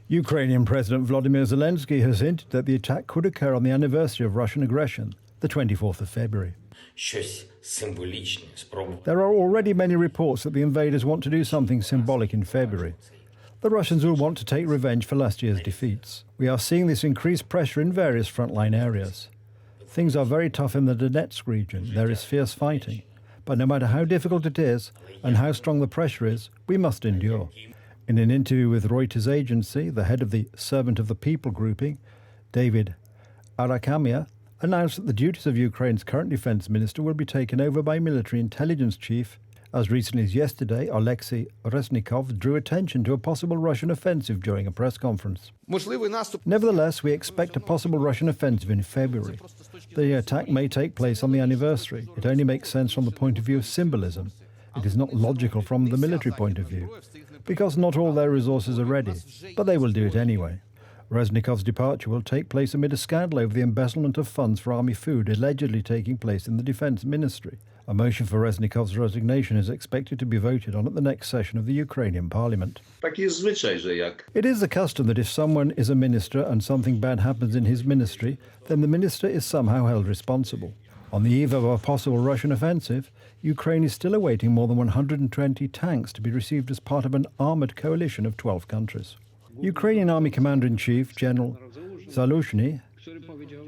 Ukrainian President Vladimir Zelensky has hinted that the attack could occur on the anniversary of Russian aggression, the 24th of February. There are already many reports that the invaders want to do something symbolic in February. The Russians will want to take revenge for last year's defeats. We are seeing this increased pressure in various frontline areas. Things are very tough in the Donetsk region. There is fierce fighting. But no matter how difficult it is and how strong the pressure is, we must endure. In an interview with Reuters agency, the head of the Servant of the People grouping, David Arakamia, announced that the duties of Ukraine's current defense minister will be taken over by military intelligence chief. As recently as yesterday, Alexei Reznikov drew attention to a possible Russian offensive during a press conference. Nevertheless, we expect a possible Russian offensive in February. The attack may take place on the anniversary. It only makes sense from the point of view of symbolism. It is not logical from the military point of view, because not all their resources are ready, but they will do it anyway. Reznikov's departure will take place amid a scandal over the embezzlement of funds for army food allegedly taking place in the defense ministry. A motion for Reznikov's resignation is expected to be voted on at the next session of the Ukrainian parliament. It is the custom that if someone is a minister and something bad happens in his ministry, then the minister is somehow held responsible. On the eve of a possible Russian offensive, Ukraine is still awaiting more than 120 tanks to be received as part of an armoured coalition of 12 countries. Ukrainian Army Commander-in-Chief General Zaluzhny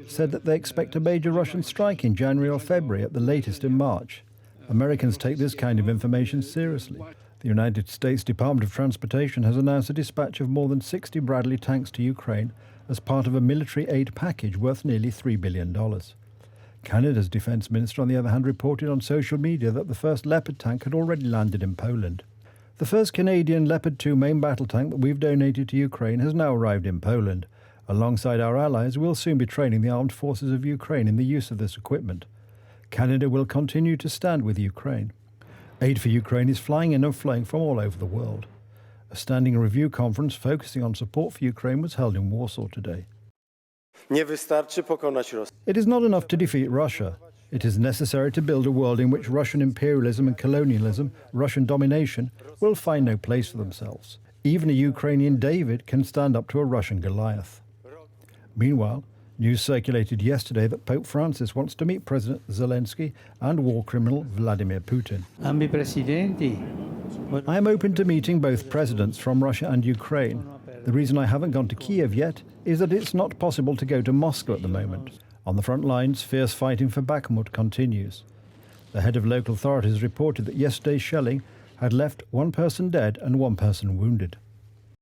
said that they expect a major Russian strike in January or February, at the latest in March. Americans take this kind of information seriously. The United States Department of Transportation has announced a dispatch of more than 60 Bradley tanks to Ukraine as part of a military aid package worth nearly $3 billion. Canada's defence minister, on the other hand, reported on social media that the first Leopard tank had already landed in Poland. The first Canadian Leopard 2 main battle tank that we've donated to Ukraine has now arrived in Poland. Alongside our allies, we'll soon be training the armed forces of Ukraine in the use of this equipment. Canada will continue to stand with Ukraine. Aid for Ukraine is flying in and flowing from all over the world. A standing review conference focusing on support for Ukraine was held in Warsaw today. It is not enough to defeat Russia. It is necessary to build a world in which Russian imperialism and colonialism, Russian domination, will find no place for themselves. Even a Ukrainian David can stand up to a Russian Goliath. Meanwhile, news circulated yesterday that Pope Francis wants to meet President Zelensky and war criminal Vladimir Putin. I am open to meeting both presidents from Russia and Ukraine. The reason I haven't gone to Kiev yet is that it's not possible to go to Moscow at the moment. On the front lines, fierce fighting for Bakhmut continues. The head of local authorities reported that yesterday's shelling had left one person dead and one person wounded.